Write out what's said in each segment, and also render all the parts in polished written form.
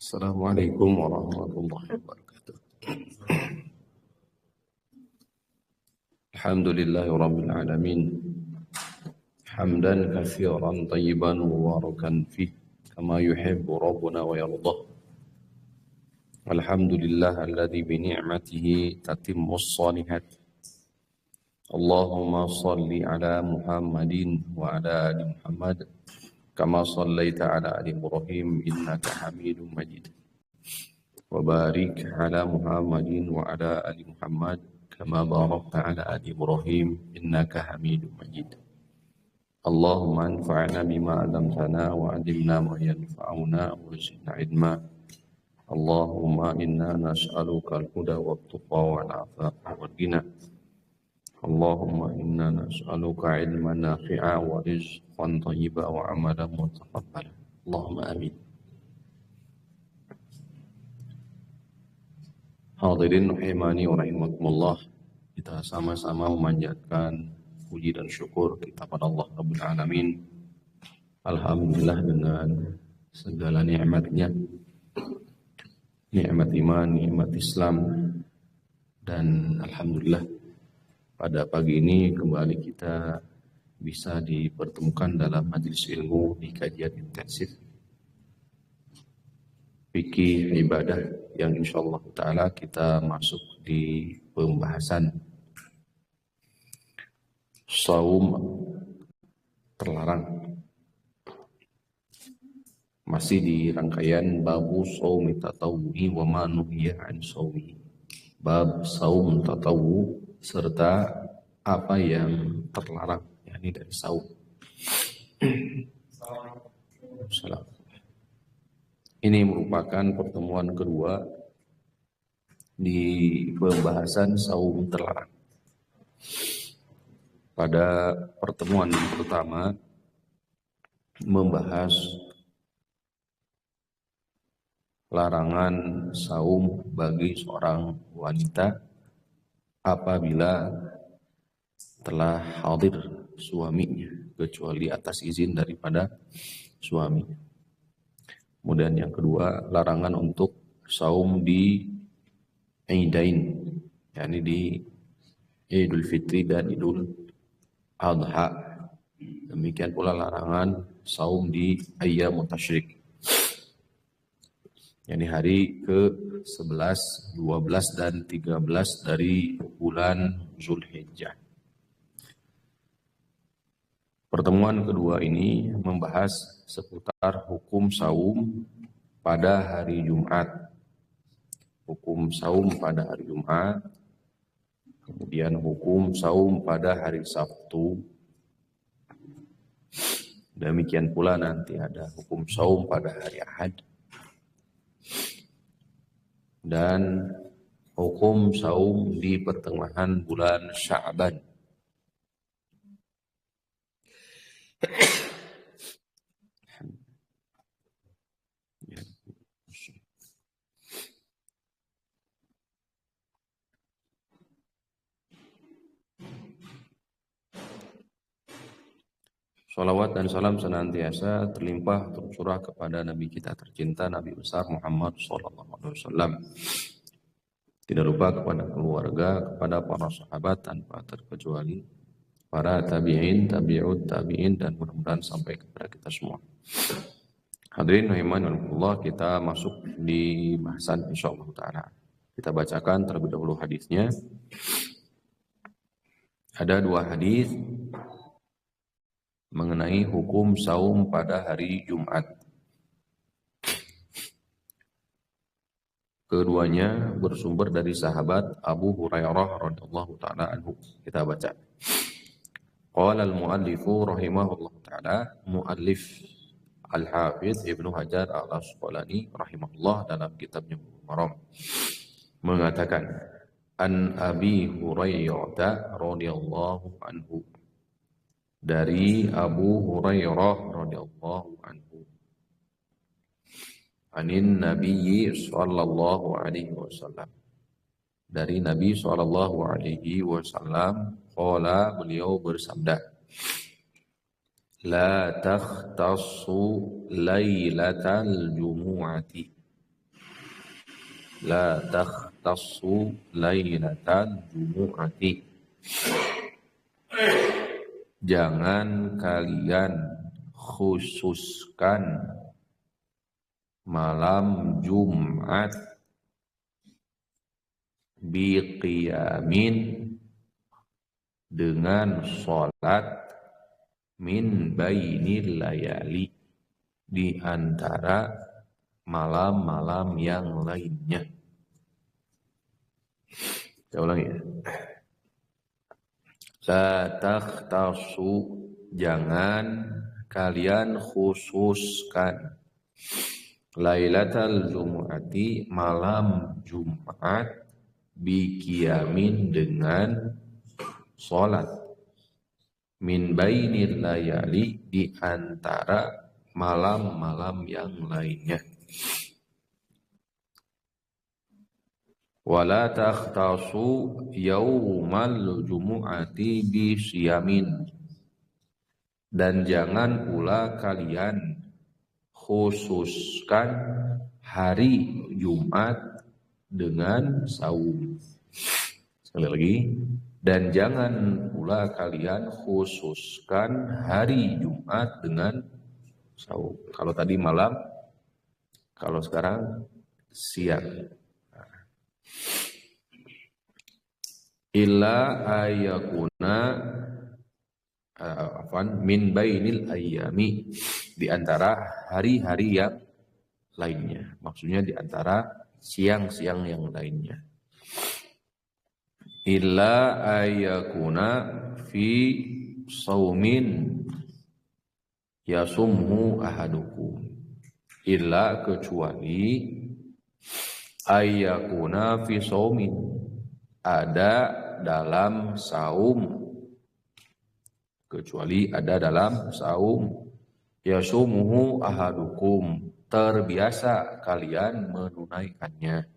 Assalamualaikum warahmatullahi wabarakatuh. Alhamdulillahi rabbil alamin. Hamdan katsiran tayyiban mubarakan fih kama yuhibbu rabbuna wa yardah. Alhamdulillah alladzi bi ni'matihi tatimmus shalihat. Allahumma salli ala Muhammadin wa ala ali Muhammad kama sallaita ala ali Ibrahim innaka Hamidum Majid. Wa barik ala Muhammadin wa ala ali Muhammad kama barakta ala ali Ibrahim innaka Hamidum Majid. Allahumma anfa'na bima 'allamtana wa 'allimna ma yanfa'una wa zidna ilma. Allahumma inna nas'aluka al-huda wat-tuqa wal-'afafa wal-ghina. Allahumma inna nas'aluka ilman nafi'a wa rizqan thayyiban wa 'amalan mutaqabbala. Allahumma amin. Hadirin rahimani wa rahimakumullah, kita sama-sama memanjatkan puji dan syukur kita pada Allah Rabbul Alamin. Alhamdulillah dengan segala nikmatnya, nikmat iman, nikmat Islam, dan alhamdulillah pada pagi ini kembali kita bisa dipertemukan dalam majelis ilmu di kajian intensif fikih ibadah yang insyaallah ta'ala kita masuk di pembahasan saum terlarang. Masih di rangkaian babu saum tatawwu'i wa ma nuhiya an saumi. Bab saum tatawwu serta apa yang terlarang, yakni dari saum. Assalamualaikum. Ini merupakan pertemuan kedua di pembahasan saum terlarang. Pada pertemuan pertama membahas larangan saum bagi seorang wanita apabila telah hadir suaminya, kecuali atas izin daripada suaminya. Kemudian yang kedua, larangan untuk saum di Idain, yakni di Idul Fitri dan Idul Adha. Demikian pula larangan saum di Ayyamut Tasyrik, yakni hari ke-11, 12 dan 13 dari bulan Zulhijjah. Pertemuan kedua ini membahas seputar hukum saum pada hari Jumat. Hukum saum pada hari Jumat, kemudian hukum saum pada hari Sabtu. Demikian pula nanti ada hukum saum pada hari Ahad. Dan hukum saum di pertengahan bulan Sya'ban. Salawat dan salam senantiasa terlimpah tercurah kepada Nabi kita tercinta, Nabi besar Muhammad SAW. Tidak lupa kepada keluarga, kepada para sahabat tanpa terkecuali, para tabi'in, tabi'ut tabi'in, dan mudah-mudahan sampai kepada kita semua. Hadirin rahimanallah, kita masuk di bahasan insyaallah ta'ala. Kita bacakan terlebih dahulu hadisnya. Ada dua hadis mengenai hukum saum pada hari Jumat. Keduanya bersumber dari sahabat Abu Hurairah radhiyallahu taala anhu. Kita baca. Qala al-muallifu rahimahullahu taala, muallif Al-Hafidz Ibnu Hajar Al-Asqalani rahimahullah dalam kitabnya Maram mengatakan, an Abi Hurairah radhiyallahu anhu, dari Abu Hurairah radhiyallahu anhu, anin Nabi sallallahu alaihi wasallam, dari Nabi sallallahu alaihi wasallam, qala, beliau bersabda, La takhtassu lailatal jumu'ati. La takhtassu lailatal jumu'ati. Jangan kalian khususkan malam Jumat biqiyamin dengan sholat min bainil layali di antara malam-malam yang lainnya. Saya ulangi ya. La takhtassu, jangan kalian khususkan Lailatul Jumu'ati, malam Jumat, biqiyamin dengan sholat min bainil layali di antara malam-malam yang lainnya. Wala takhtasu yaumal jumu'ati bi siyamin, dan jangan pula kalian khususkan hari Jumat dengan saum. Sekali lagi, dan jangan pula kalian khususkan hari Jumat dengan saum. Kalau tadi malam, kalau sekarang siang. Illa ayakuna min bainil ayyami, di antara hari-hari yang lainnya. Maksudnya di antara siang-siang yang lainnya. Illa ayakuna fi saumin yasumhu ahadukum. Illa, kecuali ayakuna fi saumin, ada dalam saum, kecuali ada dalam saum yasumuhu ahadukum, terbiasa kalian menunaikannya.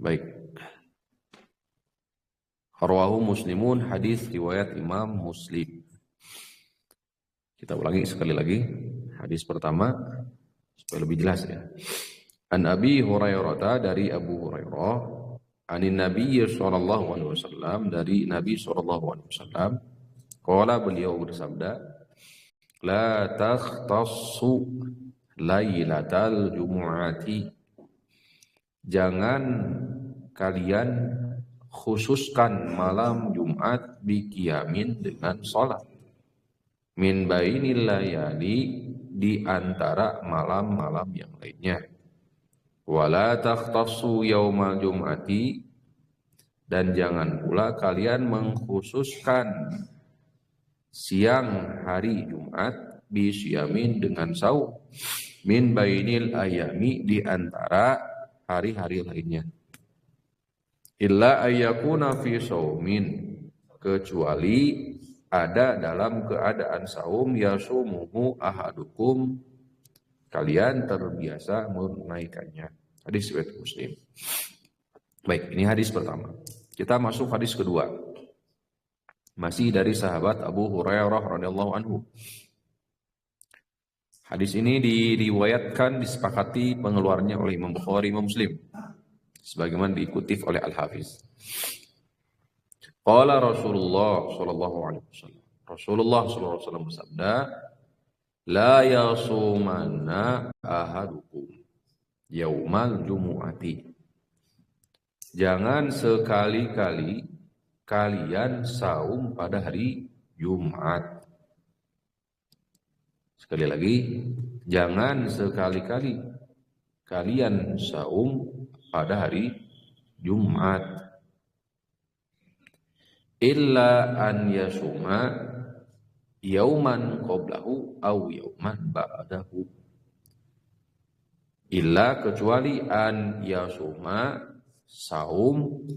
Baik. Rawahu Muslimun, hadis riwayat Imam Muslim. Kita ulangi sekali lagi hadis pertama supaya lebih jelas ya. An Abi Hurairah, dari Abu Hurairah, anin Nabi sallallahu alaihi wasallam, dari Nabi sallallahu alaihi wasallam, qala, beliau bersabda, la takhtassu lailatal jumu'ati, jangan kalian khususkan malam Jumat biqiyamin dengan sholat min bainil layali, di antara malam-malam yang lainnya. Wala takhtassu yaumal jum'ati, dan jangan pula kalian mengkhususkan siang hari Jumat bisyamin dengan saum min bainil ayami, di antara hari-hari lainnya. Illa ayyakuna fi saumin, kecuali ada dalam keadaan saum yasumuhu ahadukum, kalian terbiasa menunaikannya. Hadis riwayat Muslim. Baik, ini hadis pertama. Kita masuk hadis kedua. Masih dari sahabat Abu Hurairah radhiyallahu anhu. Hadis ini diriwayatkan, disepakati pengeluarnya oleh Imam Bukhari, Imam Muslim, sebagaimana dikutip oleh Al-Hafiz. Qala Rasulullah sallallahu alaihi wasallam. Rasulullah sallallahu alaihi wasallam bersabda, la yasumanna ahadukum yaumal jumu'ati. Jangan sekali-kali kalian saum pada hari Jumat. Sekali lagi, jangan sekali-kali kalian saum pada hari Jumat. Illa an yasuma yauman qablahu aw yauman ba'dahu. Illa, kecuali an yasuma, saum,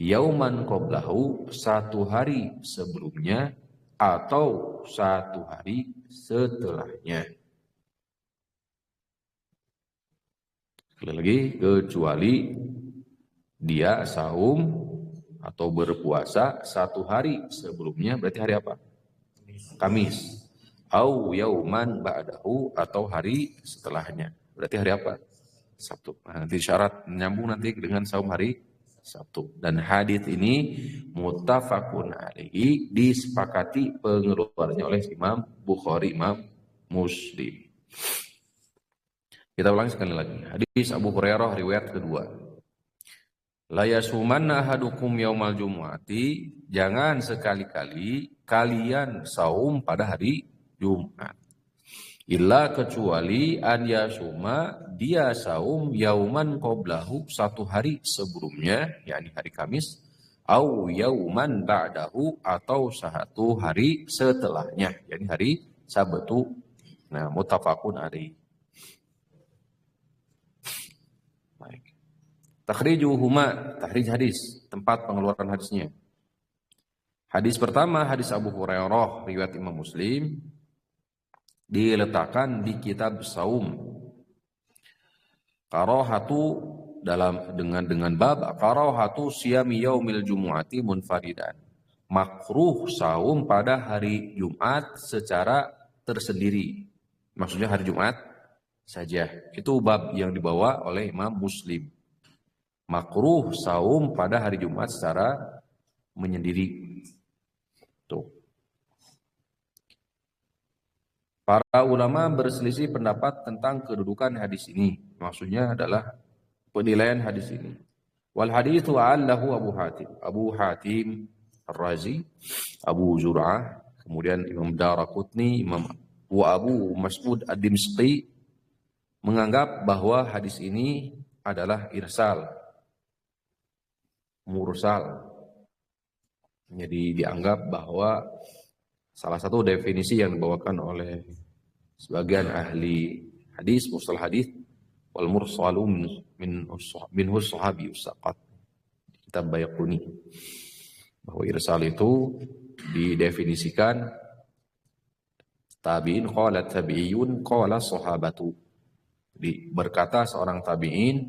yauman qablahu, satu hari sebelumnya atau satu hari setelahnya. Sekali lagi, kecuali dia saum atau berpuasa 1 hari sebelumnya, berarti hari apa? Kamis. Au yauman ba'dahu, atau hari setelahnya. Berarti hari apa? Sabtu. Nah, nanti syarat nyambung nanti dengan saum hari Sabtu. Dan hadis ini muttafaqun alaihi, disepakati pengeluarannya oleh Imam Bukhari, Imam Muslim. Kita ulangi sekali lagi. Hadis Abu Hurairah riwayat kedua. La yasumanna ahadukum yaumal jumu'ati, jangan sekali-kali kalian saum pada hari Jumat. Illa kecuali an yasuma, dia saum yauman qablahu, 1 hari sebelumnya, yakni hari Kamis, au yauman ba'dahu, atau 1 hari setelahnya, yakni hari Sabtu. Nah, muttafaqun alaihi. Baik. Takhrijuhuma, takhrij hadis, tempat pengeluaran hadisnya. Hadis pertama, hadis Abu Hurairah riwayat Imam Muslim, diletakkan di kitab saum. Karahatu, dengan bab karahatu siyami yaumil jumu'ati munfaridan. Makruh saum pada hari Jumat secara tersendiri. Maksudnya hari Jumat saja. Itu bab yang dibawa oleh Imam Muslim. Makruh saum pada hari Jumat secara menyendiri. Tuh. Para ulama berselisih pendapat tentang kedudukan hadis ini. Maksudnya adalah penilaian hadis ini. Wal hadithu allahu Abu Hatim. Abu Hatim Ar-Razi, Abu Zur'ah, kemudian Imam Daraqutni, Imam Abu Mas'ud Ad-Dimshqi menganggap bahwa hadis ini adalah irsal, mursal. Jadi dianggap bahwa salah satu definisi yang dibawakan oleh sebagian ahli hadis, mustalah hadis, wal mursalu minhu sahabi usaqat, kitab Baiquni, bahwa irsal itu didefinisikan tabi'in qala tabi'iyun qala sahabatu. Jadi berkata seorang tabi'in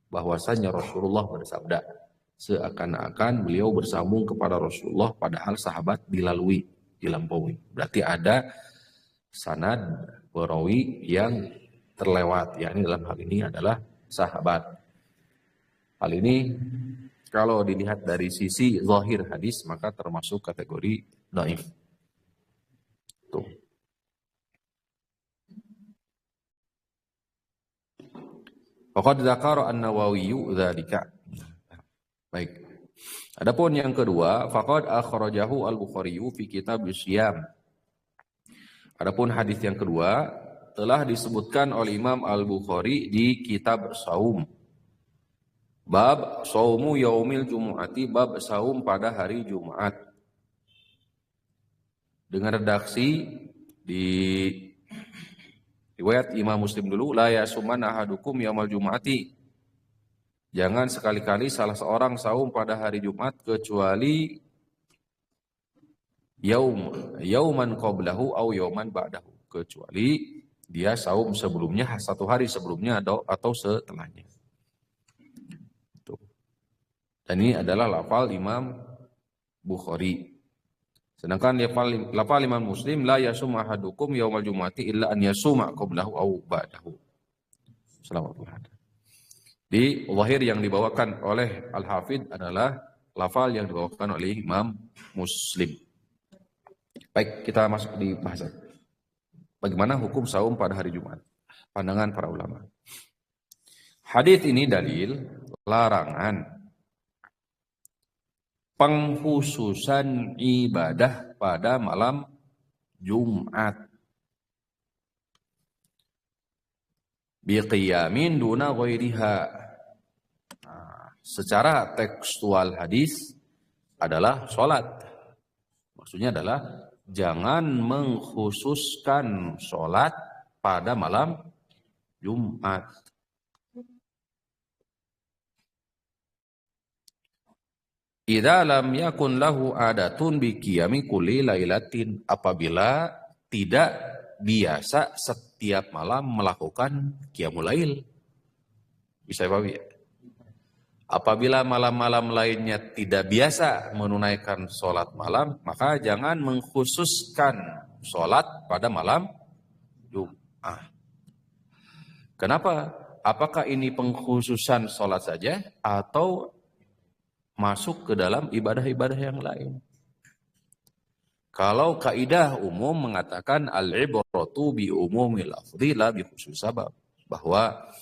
bahwasanya Rasulullah bersabda, seakan-akan beliau bersambung kepada Rasulullah padahal sahabat dilampaui. Berarti ada sanad perawi yang terlewat, yakni dalam hal ini adalah sahabat. Hal ini kalau dilihat dari sisi zahir hadis maka termasuk kategori dhaif. Tuh. Faqad dzakara an-Nawawi dzalika. Baik. Adapun yang kedua, faqad akhrajahu al-Bukhari fi kitab Syiyam. Adapun hadis yang kedua telah disebutkan oleh Imam Al-Bukhari di kitab Saum. Bab saumu yaumil jumu'ati, bab saum pada hari Jumat. Dengan redaksi di riwayat Imam Muslim dulu, la yasuman ahadukum yaumal jumu'ati. Jangan sekali-kali salah seorang saum pada hari Jumat kecuali yauman qablahu au yauman ba'dahu, kecuali dia saum sebelumnya, 1 hari sebelumnya atau setelahnya. Tuh. Dan ini adalah lafal Imam Bukhari. Sedangkan lafal Imam Muslim, la yasum ahadukum yaumal jumu'ati illa an yasuma qablahu au ba'dahu. Assalamualaikum. Di zahir yang dibawakan oleh Al-Hafidh adalah lafal yang dibawakan oleh Imam Muslim. Baik, kita masuk di bahasan. Bagaimana hukum saum pada hari Jumat? Pandangan para ulama. Hadis ini dalil larangan pengkhususan ibadah pada malam Jumat. Biqiyamin duna ghairiha. Secara tekstual hadis adalah sholat. Maksudnya adalah jangan mengkhususkan sholat pada malam Jumat. Idza lam yakun lahu adatun bi qiyami kulli lailatin, apabila tidak biasa setiap malam melakukan qiyamul lail. Bisa dipahami ya? Apabila malam-malam lainnya tidak biasa menunaikan sholat malam, maka jangan mengkhususkan sholat pada malam Jum'ah. Kenapa? Apakah ini pengkhususan sholat saja atau masuk ke dalam ibadah-ibadah yang lain? Kalau kaidah umum mengatakan al-ibratu bi umumil lafzi la bi khusus sabab, bahwa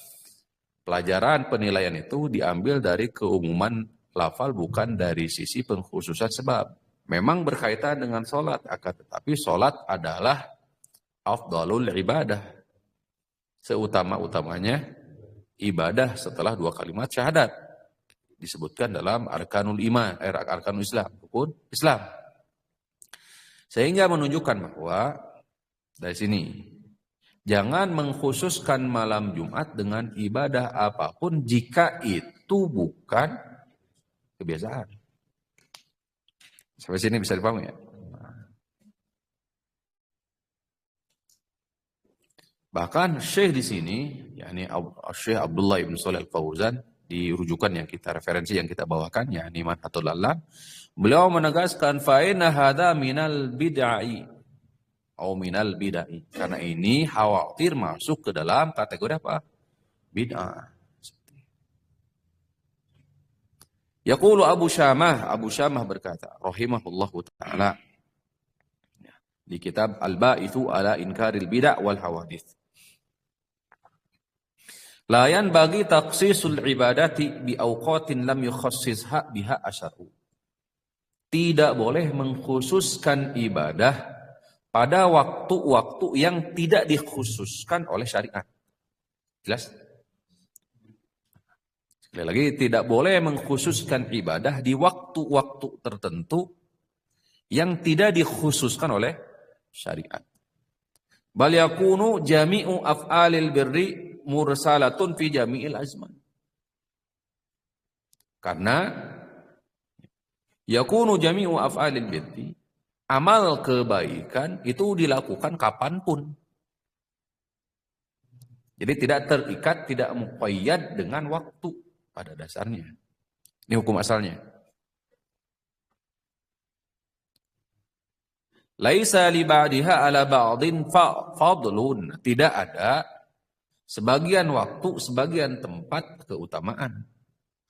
pelajaran penilaian itu diambil dari keumuman lafal bukan dari sisi pengkhususan sebab. Memang berkaitan dengan sholat, akan tetapi sholat adalah afdalul ibadah. Seutama-utamanya ibadah setelah 2 kalimat syahadat. Disebutkan dalam arkanul iman, arkanul Islam, rukun Islam. Sehingga menunjukkan bahwa dari sini jangan mengkhususkan malam Jumat dengan ibadah apapun jika itu bukan kebiasaan. Sampai sini bisa dipahami ya? Bahkan Syekh di sini, yakni Syekh Abdullah ibn Shalih Al-Fauzan, di rujukan yang kita referensi yang kita bawakan, yakni Manhatul Alam, beliau menegaskan fa'inna hadza minal bid'ai atau minal bid'ai. Karena ini khawatir masuk ke dalam kategori apa? Bid'ah. Yaqulu Abu Syamah berkata, rahimahullahu ta'ala, di kitab Al-Ba'ithu ala Inkaril Bid'ah wal Hawadits. La yanbaghi takhsisul ibadati bi awqatin lam yukhassisha biha asy'u. Tidak boleh mengkhususkan ibadah pada waktu-waktu yang tidak dikhususkan oleh syariat. Jelas? Sekali lagi, tidak boleh mengkhususkan ibadah di waktu-waktu tertentu yang tidak dikhususkan oleh syariat. Bal yakunu jami'u af'alil birri mursalatun fi jami'il azman. Karena yakunu jami'u af'alil birri, amal kebaikan itu dilakukan kapanpun. Jadi tidak terikat, tidak muqayyad dengan waktu pada dasarnya. Ini hukum asalnya. Laisa li ba'diha ala ba'din fadlun. Tidak ada sebagian waktu, sebagian tempat keutamaan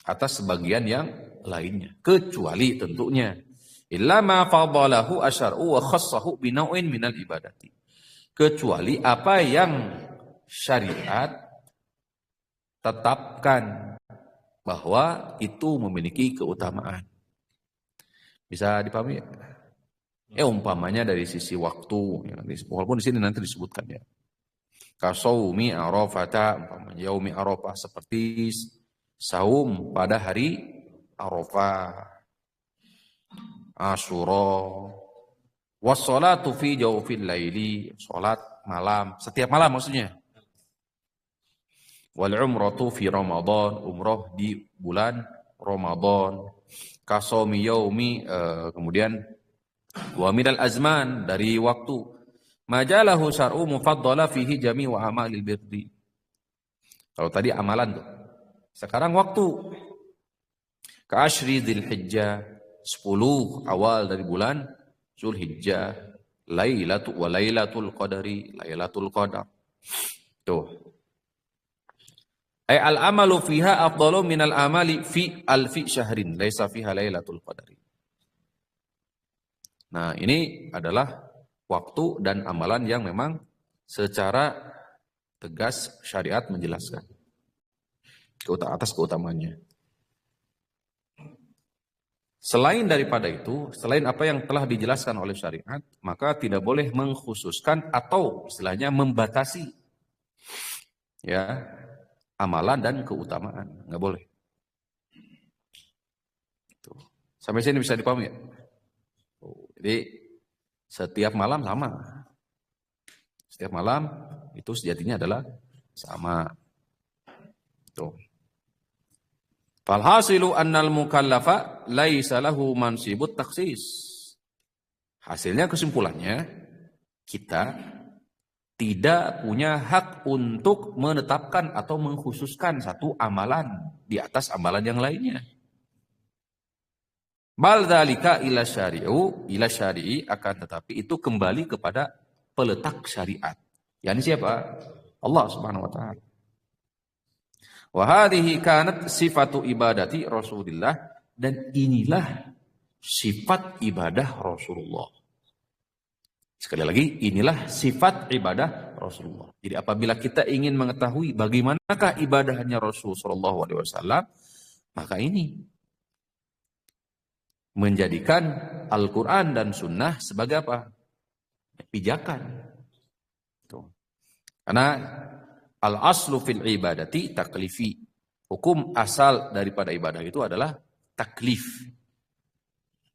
atas sebagian yang lainnya. Kecuali tentunya illa ma fadalahu asyar'u wa khassahu binau'in minal ibadati. Kecuali apa yang syariat tetapkan bahwa itu memiliki keutamaan. Bisa dipahami ya? Umpamanya dari sisi waktu, ya, walaupun di sini nanti disebutkan ya. Kasaumi Arafata, umpamanya yaumi Arafah, seperti saum pada hari Arafah, Asyura, wassalatu fi jawfil laili, salat malam, setiap malam maksudnya. Wal umratu fi Ramadan, umrah di bulan Ramadan. Kasaumi yaumi, kemudian wa minal azman, dari waktu, majalahu syar'u mufaddala fihi jami'u amalil birri. Kalau tadi amalan tuh. Sekarang waktu. Ka asyri Dzulhijjah, 10 awal dari bulan Dzulhijjah, lailatul qadari, lailatul qadar. Tuh. Ay al-amalu fiha afdalu minal amali fi alfi syahrin, laisa fiha lailatul qadari. Nah, ini adalah waktu dan amalan yang memang secara tegas syariat menjelaskan atas keutamaannya. Selain daripada itu, selain apa yang telah dijelaskan oleh syariat, maka tidak boleh mengkhususkan atau istilahnya membatasi ya amalan dan keutamaan, nggak boleh. Tuh. Sampai sini bisa dipahami ya? Jadi setiap malam sama. Setiap malam itu sejatinya adalah sama. Tuh. Falhasilu annal mukallafa laisa lahu mansibut taksis. Hasilnya, kesimpulannya, kita tidak punya hak untuk menetapkan atau mengkhususkan satu amalan di atas amalan yang lainnya. Bal dzalika ila syari'i, akan tetapi itu kembali kepada peletak syariat. Yani siapa? Allah Subhanahu wa taala. Wa hadhihi kanat sifatu ibadati Rasulillah, dan inilah sifat ibadah Rasulullah. Sekali lagi, inilah sifat ibadah Rasulullah. Jadi apabila kita ingin mengetahui bagaimanakah ibadahnya Rasul sallallahu alaihi wasallam, maka ini menjadikan Al-Quran dan Sunnah sebagai apa? Pijakan. Tuh. Karena al-aslu fil ibadati taklifi. Hukum asal daripada ibadah itu adalah taklif.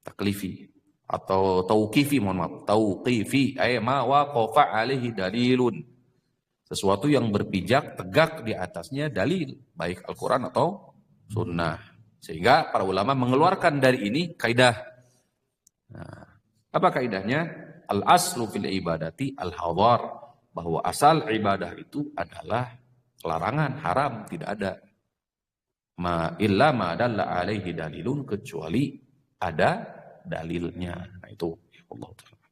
Taklifi. Atau tauqifi, mohon maaf. Tauqifi. Ay ma waqafa alaihi dalilun. Sesuatu yang berpijak, tegak di atasnya dalil. Baik Al-Quran atau Sunnah. Sehingga para ulama mengeluarkan dari ini kaidah. Nah, apa kaidahnya? Al-aslu fil ibadati al-hadar. Bahwa asal ibadah itu adalah larangan, haram, tidak ada. Ma illa ma dalla alaihi dalilun, kecuali ada dalilnya. Nah, itu Allah Ta'ala.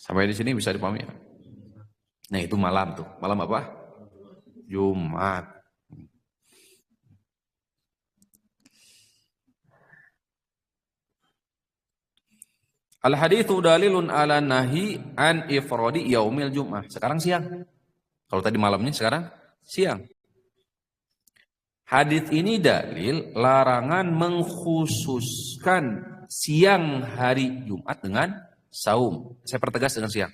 Sampai di sini bisa dipahami ya? Nah, itu malam tuh. Malam apa? Jumat. Al-haditsu dalilun ala nahi an ifradi yaumil jum'ah. Sekarang siang. Kalau tadi malamnya, sekarang siang. Hadits ini dalil larangan mengkhususkan siang hari Jumat dengan saum. Saya pertegas dengan siang.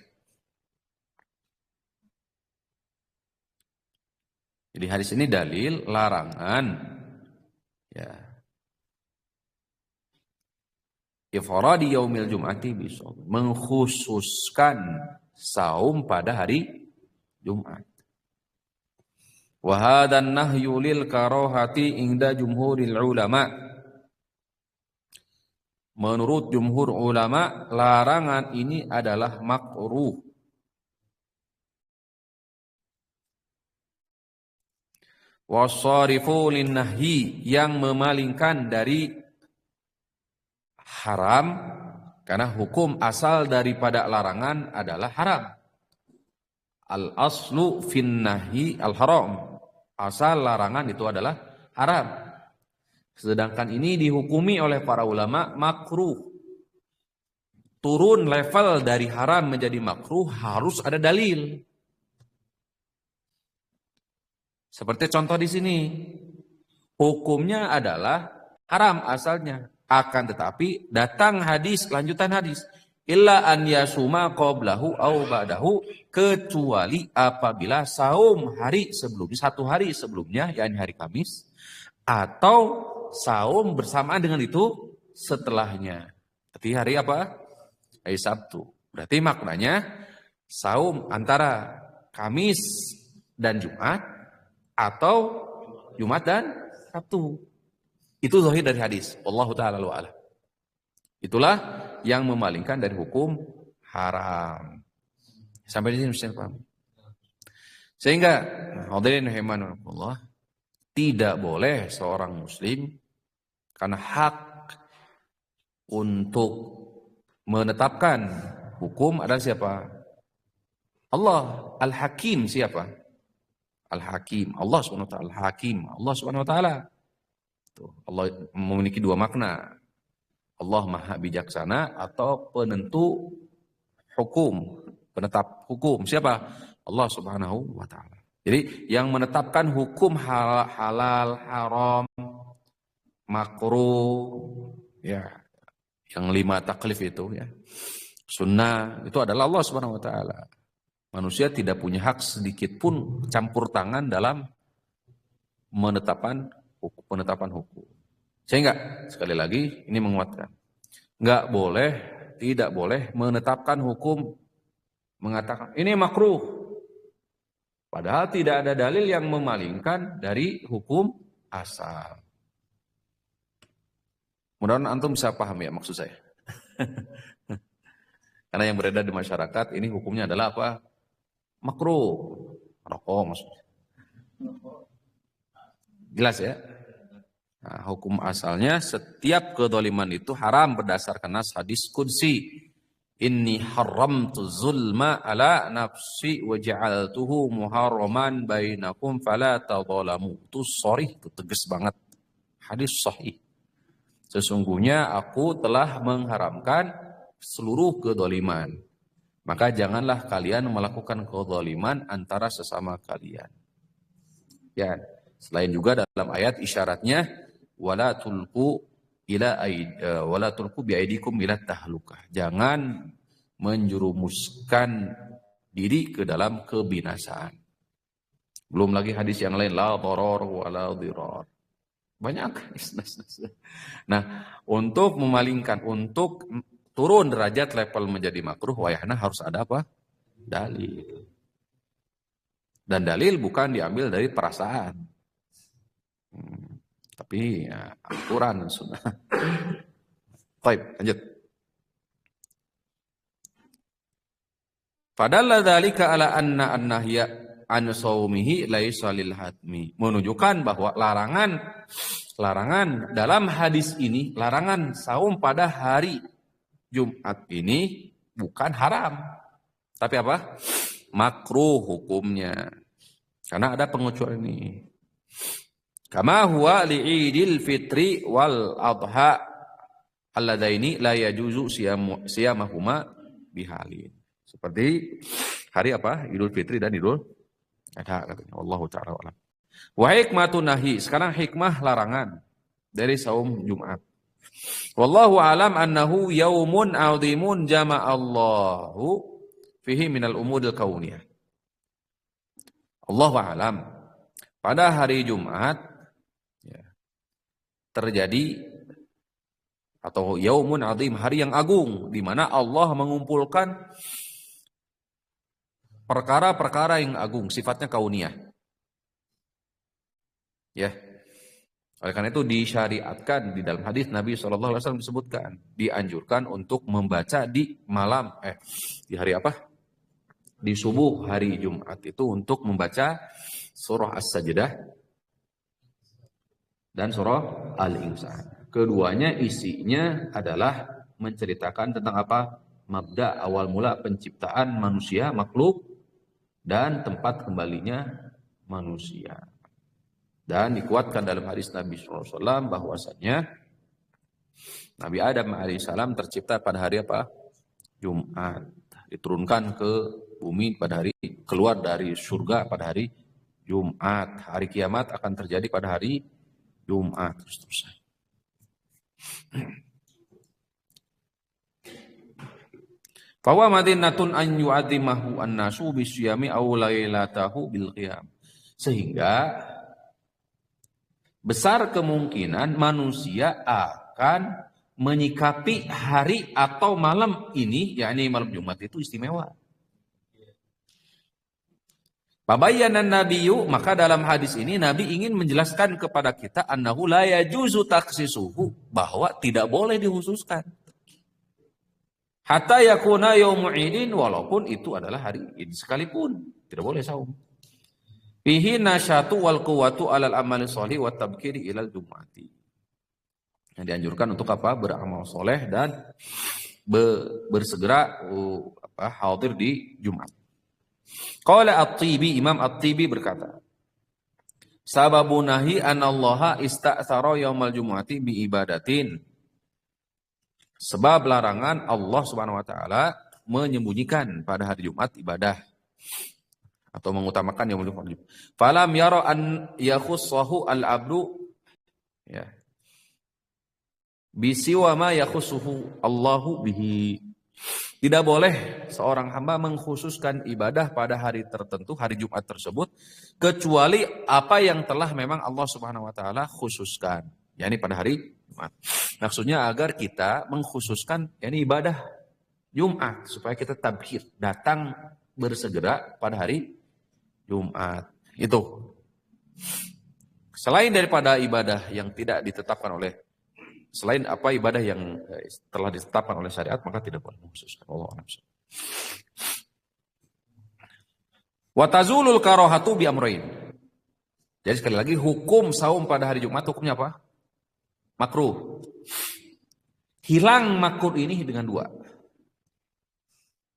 Jadi hadis ini dalil larangan ya ifradi yaumil jum'ati bisawm, mengkhususkan saum pada hari Jumat. Wa hadan nahyu lil karahati inda jumhuril ulama. Menurut jumhur ulama, larangan ini adalah makruh. Wasarifu lin nahyi, yang memalingkan dari haram, karena hukum asal daripada larangan adalah haram. Al-aslu fin nahyi al-haram. Asal larangan itu adalah haram. Sedangkan ini dihukumi oleh para ulama makruh. Turun level dari haram menjadi makruh harus ada dalil. Seperti contoh di sini. Hukumnya adalah haram asalnya. Akan tetapi datang hadis, lanjutan hadis. Illa an yasuma qablahu au ba'dahu, kecuali apabila saum hari sebelumnya, satu hari sebelumnya, yakni hari Kamis, atau saum bersamaan dengan itu setelahnya. Berarti hari apa? Hari Sabtu. Berarti maknanya saum antara Kamis dan Jumat, atau Jumat dan Sabtu. Itu zahir dari hadis. Wallahu ta'ala a'lam. Itulah yang memalingkan dari hukum haram. Sampai di sini mesti paham. Sehingga hadirin rahimanallah, tidak boleh seorang muslim karena hak untuk menetapkan hukum adalah siapa? Allah. Al-Hakim siapa? Al-Hakim. Allah Subhanahu wa taala. Al-Hakim. Allah Subhanahu wa taala. Allah memiliki dua makna. Allah Maha Bijaksana atau penentu hukum, penetap hukum. Siapa? Allah Subhanahu wa taala. Jadi yang menetapkan hukum halal, haram, makruh, ya, yang 5 taklif itu ya. Sunnah itu adalah Allah Subhanahu wa taala. Manusia tidak punya hak sedikit pun campur tangan dalam penetapan hukum. Sehingga sekali lagi ini menguatkan, tidak boleh menetapkan hukum mengatakan ini makruh, padahal tidak ada dalil yang memalingkan dari hukum asal. Mudah-mudahan antum bisa paham ya maksud saya. Karena yang beredar di masyarakat ini hukumnya adalah apa? Makruh. Rokok maksudnya. Jelas ya? Nah, hukum asalnya setiap kedoliman itu haram berdasarkan nas hadis qudsi. Inni haramtu zulma ala nafsi wa ja'altuhu muharraman bainakum fala tadzalamu. Itu sharih, itu tegas banget. Hadis sahih. Sesungguhnya aku telah mengharamkan seluruh kedoliman. Maka janganlah kalian melakukan kedoliman antara sesama kalian. Ya, selain juga dalam ayat isyaratnya wala tulqu biaidikum ila tahlukah. Jangan menjerumuskan diri ke dalam kebinasaan. Belum lagi hadis yang lain la dharar wala dhirar. Banyak. Nah, untuk memalingkan, untuk turun derajat level menjadi makruh, wayahna harus ada apa? Dalil. Dan dalil bukan diambil dari perasaan. Tapi ya, Al-Quran dan Sunnah. Baik, lanjut. Fadalla dzalika ala anna an-nahya an saumihi laisa lil hatmi. Menunjukkan bahwa larangan dalam hadis ini, larangan saum pada hari Jumat ini bukan haram. Tapi apa? Makruh hukumnya. Karena ada pengecualian ini. Kama huwa li'idil fitri wal adha alladaini la yajuzu siyamahuma bihalin. Seperti hari apa? Idul Fitri dan Idul Adha katanya. Wallahu ta'ala alam. Wa hikmatun nahi. Sekarang hikmah larangan dari saum Jumat. Wallahu alam annahu yaumun 'azimun jama'allahu fihi minal umudil kauniyah. Allahu alam. Pada hari Jumat terjadi atau yaumun azim, hari yang agung di mana Allah mengumpulkan perkara-perkara yang agung, sifatnya kauniyah. Ya. Oleh karena itu disyariatkan di dalam hadis Nabi SAW disebutkan, dianjurkan untuk membaca di malam di hari apa? Di subuh hari Jumat itu untuk membaca surah As-Sajdah dan surah Al-Insan. Keduanya isinya adalah menceritakan tentang apa? Mabda, awal mula penciptaan manusia, makhluk, dan tempat kembalinya manusia. Dan dikuatkan dalam hadis Nabi SAW bahwasanya Nabi Adam AS tercipta pada hari apa? Jumat. Diturunkan ke bumi pada hari, keluar dari surga pada hari Jumat. Hari kiamat akan terjadi pada hari Jumat, terus-terusan. Fawa madinatun an yu'adzimahu an-nasu bisyami aw lailatahu bil qiyam. Sehingga besar kemungkinan manusia akan menyikapi hari atau malam ini, yakni malam Jumat itu istimewa. Pabayanan nabiyyu, maka dalam hadis ini Nabi ingin menjelaskan kepada kita annahu la yajuzu taksisuhu, bahwa tidak boleh dikhususkan. Hatta yakuna yaumu idin, walaupun itu adalah hari Id sekalipun, tidak boleh saum. Fihi nasyatu wal quwwatu alal amali sholih wa tabkiri ilal jumati. Yang dianjurkan untuk apa? Beramal soleh dan bersegera hadir di Jumat. Qala At-Tibi, Imam At-Tibi berkata, sababun nahi anallaha ista'thara yaumal jumu'ati bi ibadatin. Sebab larangan Allah Subhanahu wa taala menyembunyikan pada hari Jumat ibadah atau mengutamakan yaumul Jumat. Falam yara an yakhussahu al-'abdu ya. Bisiwa ma yakhussuhu Allahu bihi. Tidak boleh seorang hamba mengkhususkan ibadah pada hari tertentu, hari Jumat tersebut, kecuali apa yang telah memang Allah Subhanahu wa taala khususkan, yakni pada hari Jumat. Maksudnya agar kita mengkhususkan yakni ibadah Jumat supaya kita tabkhir, datang bersegera pada hari Jumat. Itu. Selain daripada ibadah yang tidak ditetapkan oleh Selain apa ibadah yang telah ditetapkan oleh syariat, maka tidak boleh mengkhususkan. Allah a'lam. Wa tazulul karahatu bi amrayn. Jadi sekali lagi hukum saum pada hari Jumat hukumnya apa? Makruh. Hilang makruh ini dengan dua.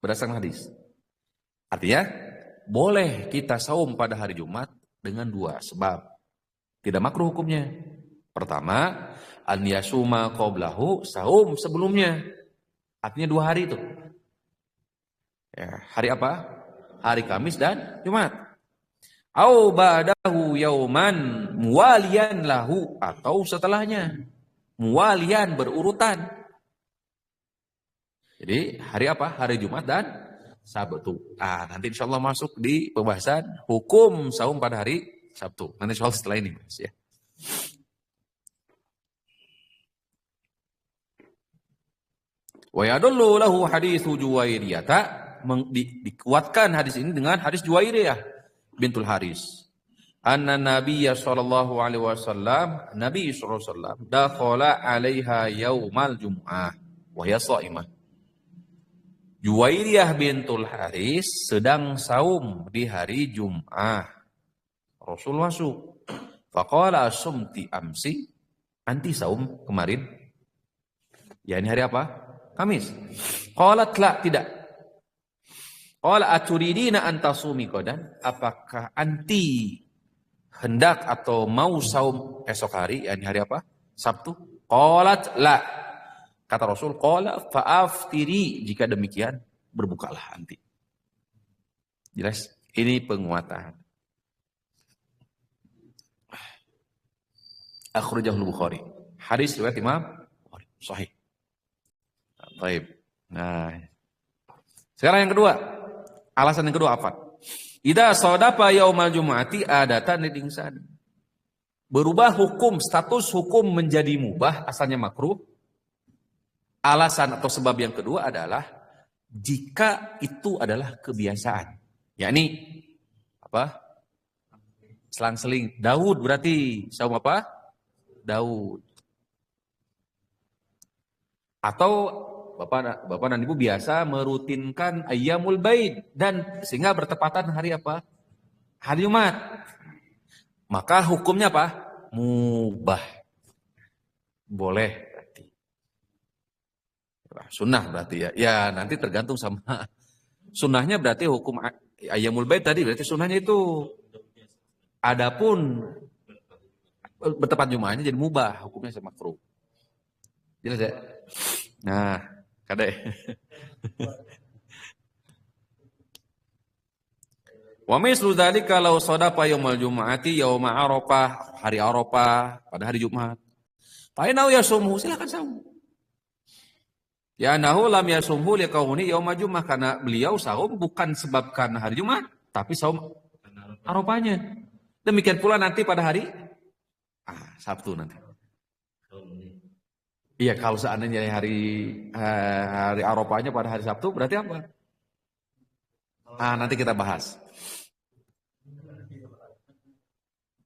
Berdasarkan hadis. Artinya boleh kita saum pada hari Jumat dengan dua sebab. Tidak makruh hukumnya. Pertama, an yasuma qablahu, saum sebelumnya. Artinya 2 hari itu. Ya, hari apa? Hari Kamis dan Jumat. Au ba'dahu yauman muwaliyan lahu, atau setelahnya. Muwaliyan berurutan. Jadi hari apa? Hari Jumat dan Sabtu. Nanti insya Allah masuk di pembahasan hukum saum pada hari Sabtu. Nanti insya Allah setelah ini, Mas, ya. Wa yadullu lahu haditsu Juwairiyah. Dikuatkan hadis ini dengan hadis Juwairiyah bintul Haris. Anna Nabiyya sallallahu alaihi wasallam, Nabi sallallahu alaihi wasallam dakhala 'alaiha yaumal jum'ah wa hiya sha'imah. Juwairiyah bintul Haris sedang saum di hari Jum'ah. Rasul masuk. Faqala asumti amsi, anti saum kemarin. Ya, ini hari apa? Kamis. Qalat la, tidak. Qala aturidina an tasumi qadan, apakah anti hendak atau mau saum esok hari, yakni hari apa? Sabtu. Qalat la. Kata Rasul, qala fa'aftiri, jika demikian berbukalah anti. Jelas? Ini penguatan. Akhrajahul Bukhari. Hadis riwayat Imam Bukhari. Sahih. Baik. Nah, sekarang yang kedua. Alasan yang kedua apa? Idza sadafa yaumal jumu'ati adatan lil insan. Berubah hukum, status hukum menjadi mubah, asalnya makruh. Alasan atau sebab yang kedua adalah jika itu adalah kebiasaan. Yakni apa? Selang-seling. Daud berarti saum apa? Daud. Atau Bapak dan Ibu biasa merutinkan ayyamul baid dan sehingga bertepatan hari apa? Hari Jumat. Maka hukumnya apa? Mubah. Boleh. Sunnah berarti ya. Ya nanti tergantung sama sunnahnya, berarti hukum ayyamul baid tadi berarti sunnahnya itu. Adapun bertepat Jumatnya jadi mubah, hukumnya sama makruh. Jelas ya? Nah, kadek. Wa mislu dzalika law sadafa yaumul jumu'ati yauma Arafah, hari Arafah pada hari Jumat. Fa innahu yasumhu, silakan saum. Ya nahu lam yasumhu liqauni yauma Jum'ah, karena beliau saum bukan sebabkan hari Jumat, tapi saum Arafahnya. Demikian pula nanti pada hari Sabtu nanti. Iya, kalau seandainya hari Arafahnya pada hari Sabtu berarti apa? Nanti kita bahas.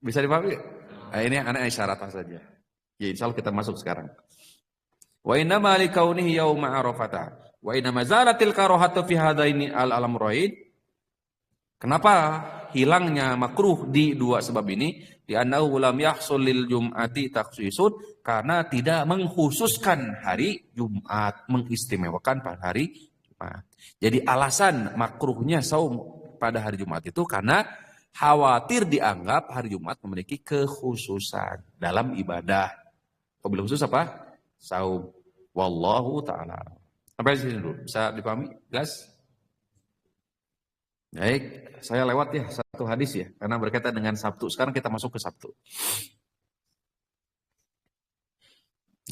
Bisa dipahami? Ini anak isyarat saja. Ya, insya Allah kita masuk sekarang. Wa inna ma li kaunihi yauma Arafata. Wa inna ma zalatil karahatu fi hadaini al-amrayn. Kenapa hilangnya makruh di dua sebab ini? Di annahu lam yahsul lil jum'ati takhsisun, karena tidak mengkhususkan hari Jumat, mengistimewakan pada hari Jumat. Jadi alasan makruhnya saum pada hari Jumat itu karena khawatir dianggap hari Jumat memiliki kekhususan dalam ibadah. Wabil khusus apa? Saum. Wallahu ta'ala. Sampai sini dulu. Bisa dipahami? Jelas? Baik, saya lewat ya satu hadis ya, karena berkaitan dengan Sabtu. Sekarang kita masuk ke Sabtu.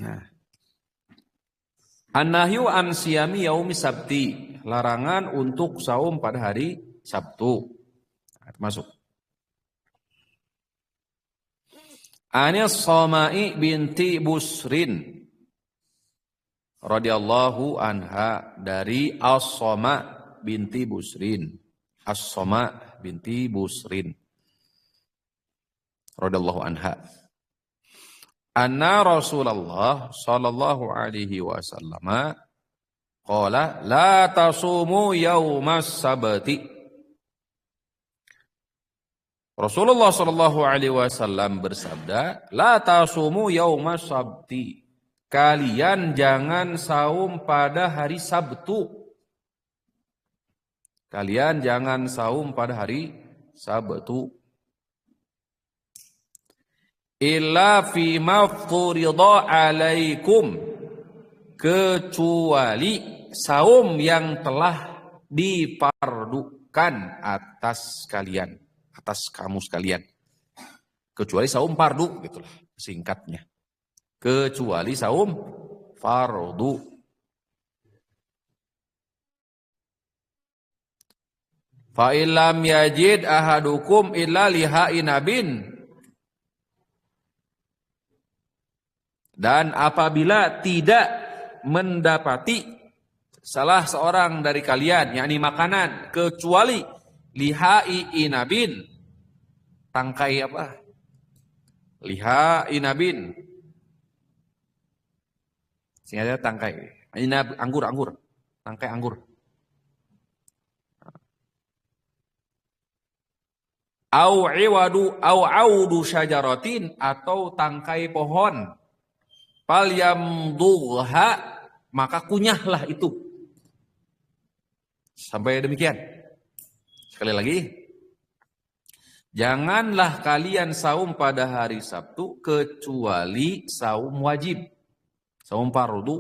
Nah. An-nahyu an siyami yaumi sabti. Larangan untuk saum pada hari Sabtu. Nah, masuk. Anis Somai binti Busrin radhiyallahu anha, dari As-Soma binti Busrin. As-Soma binti Busrin radhiyallahu anha. anna Rasulullah sallallahu alaihi wasallam qala la tasumu yaumas sabti. Rasulullah sallallahu alaihi wasallam bersabda, la tasumu yaumas sabti. Kalian jangan saum pada hari Sabtu. Kalian jangan saum pada hari Sabtu. Illa fi mafturidha alaikum, kecuali saum yang telah dipardukan atas kalian, atas kamu sekalian. Kecuali saum fardu, gitulah singkatnya. Kecuali saum fardu. Fa illam yajid ahadukum illa lihainabin. Dan apabila tidak mendapati salah seorang dari kalian, yakni makanan, kecuali lihai inabin, tangkai apa? Lihai inabin. Singkatnya tangkai. Inab, anggur, tangkai anggur. Au iwadu au audu syajaratin, atau tangkai pohon. Fal yamdugha, maka kunyahlah itu. Sampai demikian. Sekali lagi. Janganlah kalian saum pada hari Sabtu kecuali saum wajib. Saum fardu.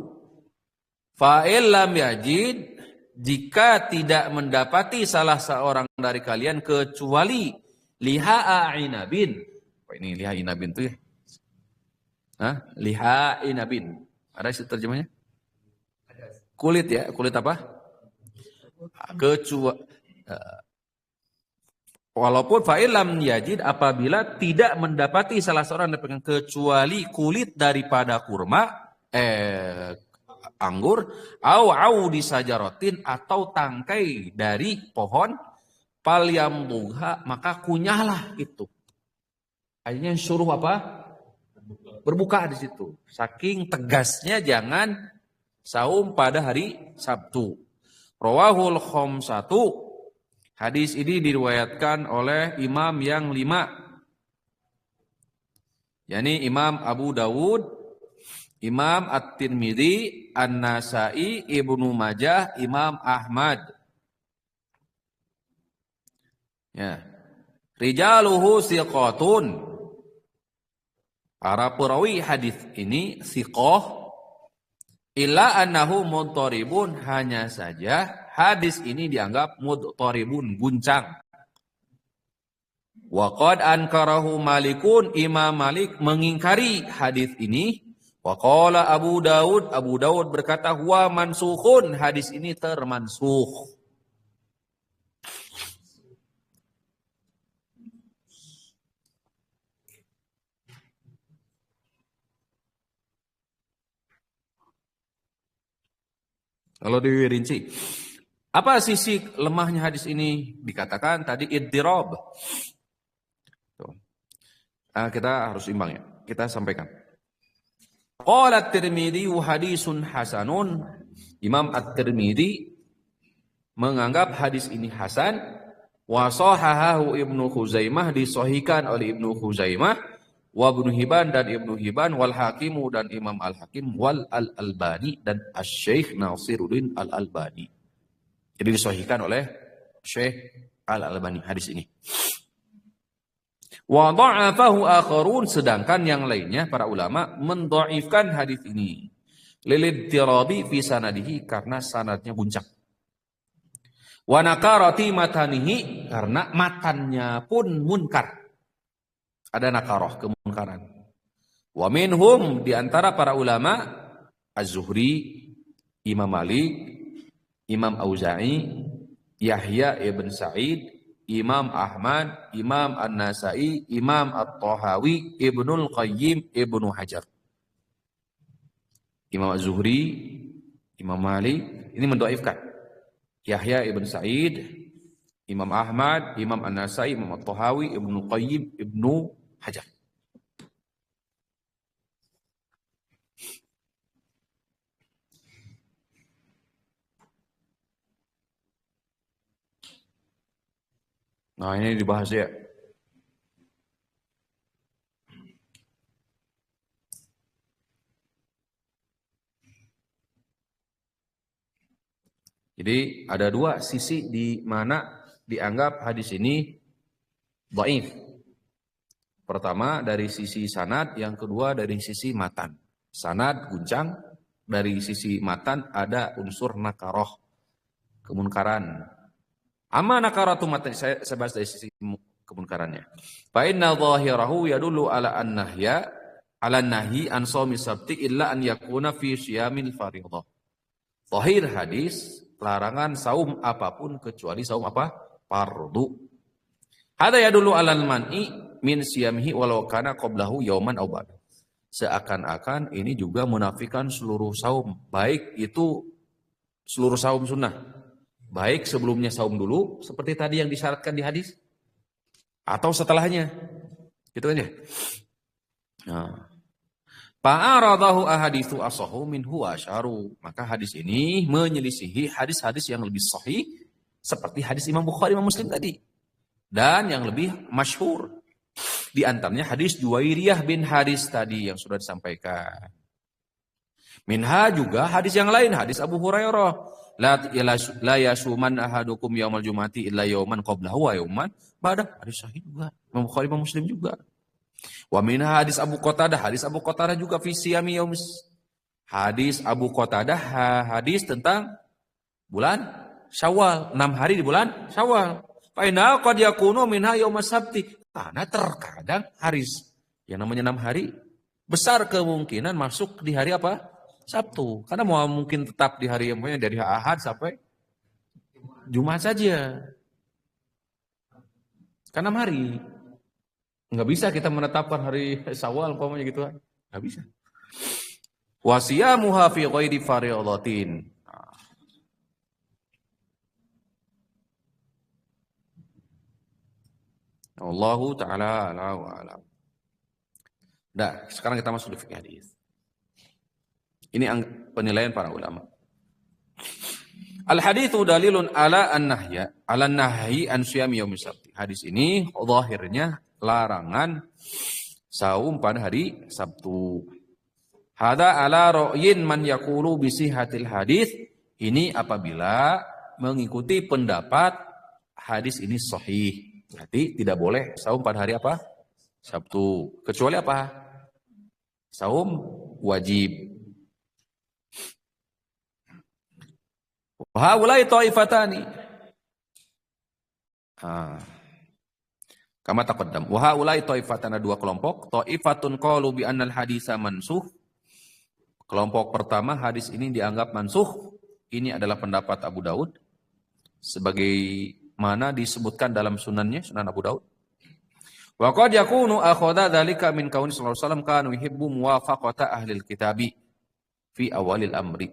Fa illam yajid, jika tidak mendapati salah seorang dari kalian kecuali liha'a inabin. Apa ini liha'a inabin itu ya? Hah? Liha'a inabin. Ada isi terjemahnya? Kulit ya, kulit apa? Walaupun fa'ilam yajid, apabila tidak mendapati salah seorang kecuali kulit daripada kurma, anggur, au disajaratin, atau tangkai dari pohon, fal yamdugha, maka kunyahlah itu. Akhirnya suruh apa? Berbuka di situ. Saking tegasnya jangan saum pada hari Sabtu. Rawahul khamsatu. Hadis ini diriwayatkan oleh imam yang 5. yakni Imam Abu Dawud, Imam At-Tirmidzi, An-Nasai, Ibnu Majah, Imam Ahmad. Ya. Rijaluhu siqatun. Para perawi hadis ini siqah, illa annahu mudtaribun, hanya saja hadis ini dianggap mudtaribun, guncang. Wa qad ankarahu Malikun, Imam Malik mengingkari hadis ini. Wa qala Abu Daud berkata huwa mansukhun, hadis ini termansukh. Kalau dirinci, apa sisi lemahnya hadis ini? Dikatakan tadi iddirab. Nah, kita harus imbang ya. Kita sampaikan. Qala At-Tirmidzi hadisun hasanun. Imam At-Tirmidzi menganggap hadis ini hasan. Wa sahahahu Ibnu Khuzaimah, disahihkan oleh Ibnu Khuzaimah. Wa Ibnu Hibban dan Ibnu Hibban, wal Hakimu dan Imam Al-Hakim, wal Al-Albani dan Asy-Syaikh Nasiruddin Al-Albani. Jadi disahihkan oleh Syekh Al-Albani hadis ini. Wa dha'afahu akharun, sedangkan yang lainnya para ulama mendhaifkan hadis ini. Lilittirabi fi sanadihi, karena sanadnya guncang. Wa nakarati matanihi, karena matannya pun munkar. Ada nakarah, kemunkaran. Wa minhum, di antara para ulama, Az-Zuhri, Imam Malik, Imam Auza'i, Yahya ibn Sa'id, Imam Ahmad, Imam An-Nasai, Imam At-Tahawi, Ibnul Qayyim, Ibnu Hajar. Imam Az-Zuhri, Imam Malik, ini mendhaifkan. Yahya ibn Sa'id, Imam Ahmad, Imam An-Nasai, Imam At-Tahawi, Ibnul Qayyim, Ibnu Hajar. Nah, ini dibahas ya. Jadi ada dua sisi di mana dianggap hadis ini dhaif. Pertama dari sisi sanad, yang kedua dari sisi matan. Sanad guncang, dari sisi matan ada unsur nakaroh, kemunkaran. Amma nakaratu matan, saya bahas dari sisi kemunkarannya. Fa inna dhahirahu yadullu ala an-nahya ala nahi an shaumi sabti illa an yakuna fi syiyamil fardhah. Zahir hadis larangan saum apapun kecuali saum apa? Fardu. Hada yadullu alal man'i min siyamihi walau kana qablahu yauman aw ba'da. Seakan-akan ini juga menafikan seluruh saum, baik itu seluruh saum sunnah, baik sebelumnya saum dulu seperti tadi yang disyaratkan di hadis, atau setelahnya. Gitu kan ya? Nah, fa'aradahu ahaditsu asahu minhu asharu. Maka hadis ini menyelisihi hadis-hadis yang lebih sahih seperti hadis Imam Bukhari, Imam Muslim tadi. Dan yang lebih masyhur di antaranya hadis Juwairiyah bin Haris tadi yang sudah disampaikan. Minha juga hadis yang lain, hadis Abu Hurairah. La yasuman ahadukum yaumal jumati illa yauman qablahu wa yauman ba'da. Hadis sahih juga. Imam Bukhari, Imam Muslim juga. Wa minha hadis Abu Qatadah juga fi siyami yaumis. Hadis Abu Qatadah hadis tentang bulan Syawal, 6 hari di bulan Syawal. Fa inna qad yakunu minha yaumas sabti. Karena terkadang hari yang namanya 6 hari besar kemungkinan masuk di hari apa? Sabtu. Karena mau mungkin tetap di hari yang dari Ahad sampai Jumat saja. Karena 6 hari. Nggak bisa kita menetapkan hari Syawal umpamanya gitu kan. Nggak bisa. Wasiyamuha fi ghairi fardhatin. Allahu ta'ala ala wa alam. Nah, sekarang kita masuk di fikih hadis. Ini penilaian para ulama. Al-haditsu dalilun ala an-nahya, ala nahyi an syiyami yaumis sabti. Hadis ini zahirnya larangan saum pada hari Sabtu. Hada ala ra'yin man yaqulu bi sihhatil hadis. Ini apabila mengikuti pendapat hadis ini sahih. Berarti tidak boleh saum pada hari apa? Sabtu. Kecuali apa? Saum wajib. Haulai ta'ifatani. Kama taqaddam. Wa haulai ta'ifatana, dua kelompok. Ta'ifatun qalu bi annal haditsa mansukh. Kelompok pertama, hadis ini dianggap mansukh. Ini adalah pendapat Abu Daud. Sebagai mana disebutkan dalam sunannya, Sunan Abu Daud. Wa qad yakunu akhadha dzalika min kauni sallallahu alaihi wasallam kanu yuhibbu muwafaqata ahlil kitabi fi awalil amri.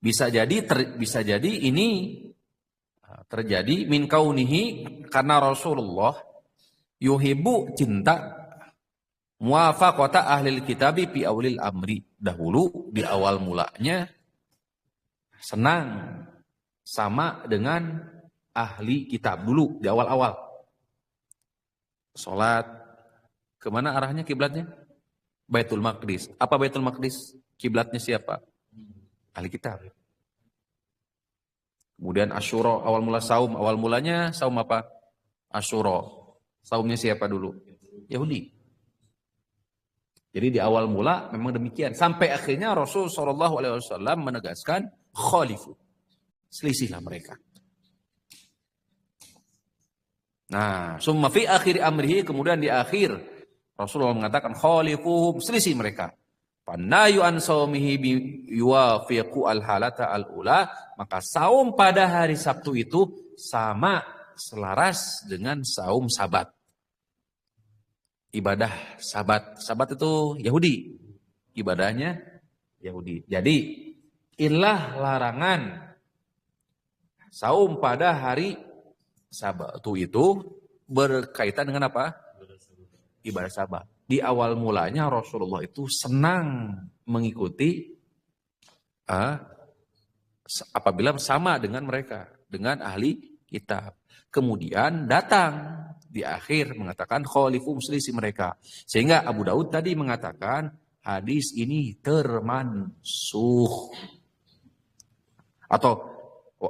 Bisa jadi ini terjadi min kaunihi karena Rasulullah yuhibbu cinta muwafaqata ahlil kitabi fi awalil amri. Dahulu di awal mulanya senang sama dengan ahli kitab dulu di awal-awal. Salat kemana arahnya kiblatnya? Baitul Maqdis. Apa Baitul Maqdis? Kiblatnya siapa? Ahli kitab. Kemudian Asyura, awal mulanya saum apa? Asyura. Saumnya siapa dulu? Yahudi. Jadi di awal mula memang demikian. Sampai akhirnya Rasul SAW menegaskan khalifu. Selisihlah mereka. Nah, summa fi akhir amrihi, kemudian di akhir Rasulullah mengatakan khalifuhum, selisih mereka. Fanayu an saumihi bi yuwafiqu al-halata al-ula, maka saum pada hari Sabtu itu sama selaras dengan saum Sabat. Ibadah Sabat. Sabat itu Yahudi. Ibadahnya Yahudi. Jadi ilah larangan saum pada hari Sabtu itu berkaitan dengan apa? Ibadah Sabat. Di awal mulanya Rasulullah itu senang mengikuti apabila sama dengan mereka, dengan ahli kitab. Kemudian datang di akhir mengatakan khalifu selisih mereka. Sehingga Abu Daud tadi mengatakan hadis ini termansuh. Atau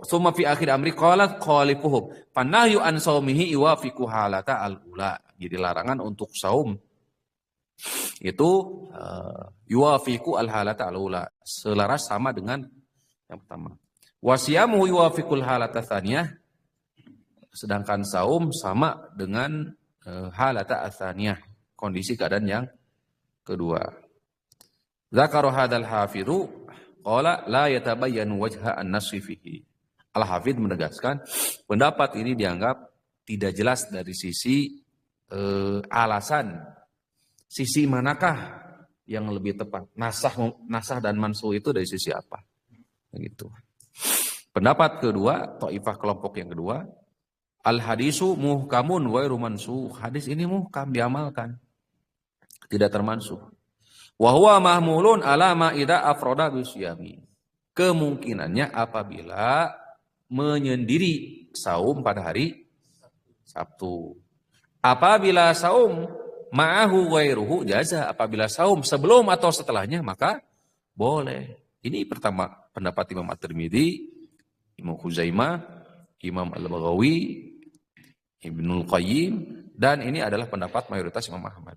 summa fi akhir amri qalat khalifuhum. Fanahyu an saumihi iwafiqu halata al-ula. Jadi larangan untuk saum itu yuwafiqu al-halata al-ula. Selaras sama dengan yang pertama. Wasiyamu yuwafiqul halata tsaniyah. Sedangkan saum sama dengan halata atsaniyah, kondisi keadaan yang kedua. Zakara hadzal hafidhu qala la yatabayyanu wajha an-nassi fihi. Al-Hafidz menegaskan pendapat ini dianggap tidak jelas dari sisi alasan, sisi manakah yang lebih tepat, nasah dan mansuh itu dari sisi apa, begitu. Pendapat kedua, taifah kelompok yang kedua, al hadisu muhkamun wa mansuh. Hadis ini muhkam diamalkan, tidak termansuh. Wa huwa mahmulun ala ma idza afrada bisyami. Kemungkinannya apabila menyendiri saum pada hari Sabtu. Apabila saum ma'ahu ghairuhu jaza. Apabila saum sebelum atau setelahnya maka boleh. Ini pertama pendapat Imam At-Tirmidzi, Imam Khuzaimah, Imam Al-Baghawi, Ibnul Qayyim, dan ini adalah pendapat mayoritas Imam Ahmad.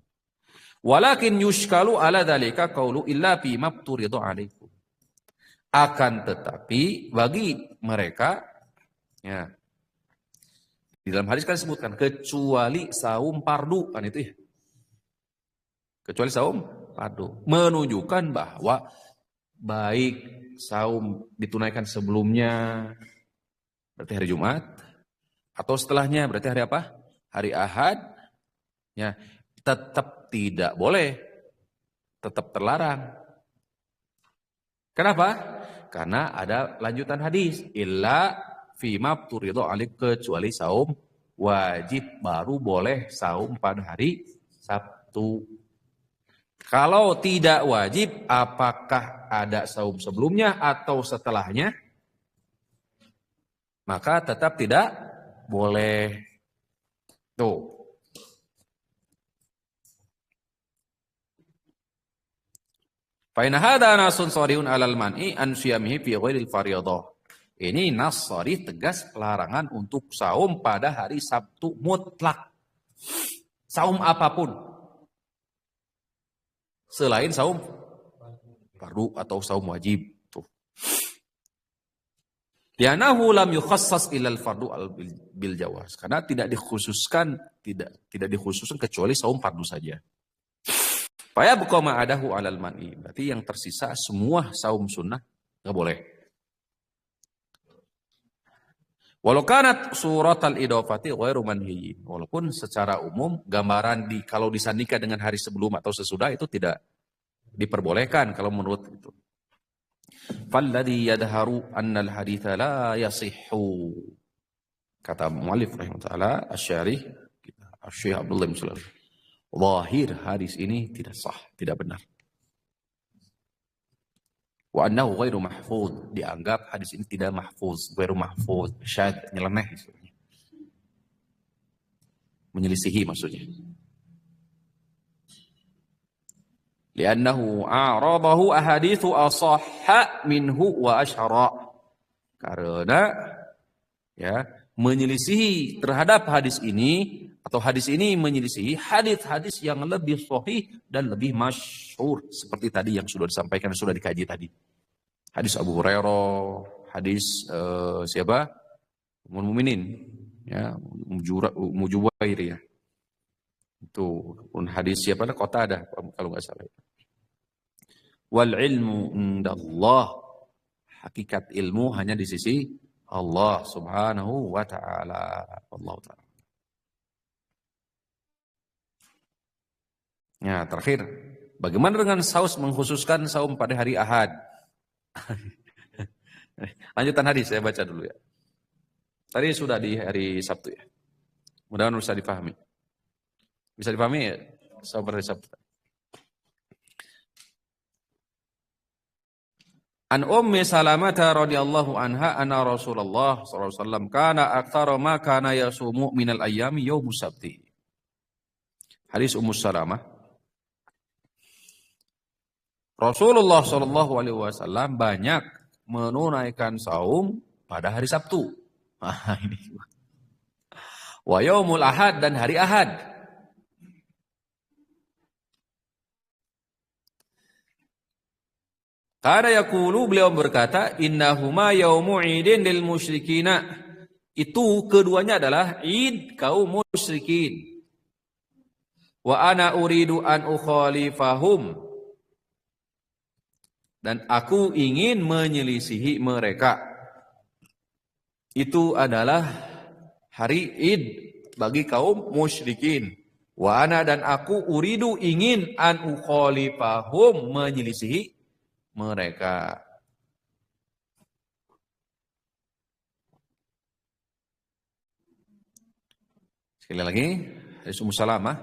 Walakin yushkalu ala dzalika qaulu illa fi mabturidu alaikum. Akan tetapi bagi mereka ya, di dalam hadis kan disebutkan kecuali saum fardu kan itu ya. Kecuali saum fardu menunjukkan bahwa baik saum ditunaikan sebelumnya berarti hari Jumat atau setelahnya berarti hari apa? Hari Ahad. Ya, tetap tidak boleh. Tetap terlarang. Kenapa? Karena ada lanjutan hadis, illa fima turidu alik, kecuali saum wajib baru boleh saum pada hari Sabtu. Kalau tidak wajib, apakah ada saum sebelumnya atau setelahnya? Maka tetap tidak boleh. Tuh. Fa in hadza nasun sharihun 'alal man'i an siyamihi fi ghairil fardhah. Ini nas sharih tegas pelarangan untuk saum pada hari Sabtu mutlak. Saum apapun. Selain saum fardu atau saum wajib. Tuh. Li'annahu lam yukhassas ilal fardu bil jawaz. Karena tidak dikhususkan kecuali saum fardu saja. Faya buka ma'adahu alal man'i. Berarti yang tersisa semua saum sunnah enggak boleh. Walau kanat surat al-idafati ghairu manhiyin. Walaupun secara umum gambaran kalau disandingkan dengan hari sebelum atau sesudah itu tidak diperbolehkan kalau menurut itu. Falladhi yadharu anna al-haditha la yasihhu. Kata mu'allif rahimahullah asy-syarih Syekh Abdullah bin Sulaiman. Zahir hadis ini tidak sah, tidak benar. Wa annahu ghairu mahfuz, dianggap hadis ini tidak mahfuz, ghairu mahfuz, syadz, nyeleneh maksudnya. Menyelisihi maksudnya. Li'annahu a'radahu ahaditsu ashahha minhu wa asyara. Karena ya, menyelisihi terhadap hadis ini atau hadis ini menyelisihi hadis-hadis yang lebih sahih dan lebih masyhur seperti tadi yang sudah disampaikan, sudah dikaji tadi. Hadis Abu Hurairah, hadis siapa? Ummul Mukminin, ya, Mujubair ya. Itu pun hadis siapa? Qatadah kalau nggak salah. Wal ilmu indallah. Hakikat ilmu hanya di sisi Allah Subhanahu wa taala. Allah taala. Ya, terakhir, bagaimana dengan mengkhususkan saum pada hari Ahad? Lanjutan hadis saya baca dulu ya. Tadi sudah di hari Sabtu ya. Mudah-mudahan bisa dipahami. Bisa dipahami ya? Saum pada hari Sabtu. An Ummi Salamah radhiyallahu anha anna Rasulullah sallallahu alaihi wasallam kana aktsara ma kana yasumu minal ayyami yaumus sabti. Hadis Ummu Salamah. Rasulullah sallallahu alaihi wasallam banyak menunaikan saum pada hari Sabtu. Nah, ini. Wa yaumul ahad dan hari Ahad. Karena yaqulu beliau berkata, innahuma yaumu idin lil musyrikina. Itu keduanya adalah id kaum musyrikin. Wa ana uridu an ukhalifahum. Dan aku ingin menyelisihi mereka. Itu adalah hari id bagi kaum musyrikin. Wa ana dan aku uridu ingin an ukhalifahum menyelisihi mereka. Sekali lagi, hadis Ummu Salamah,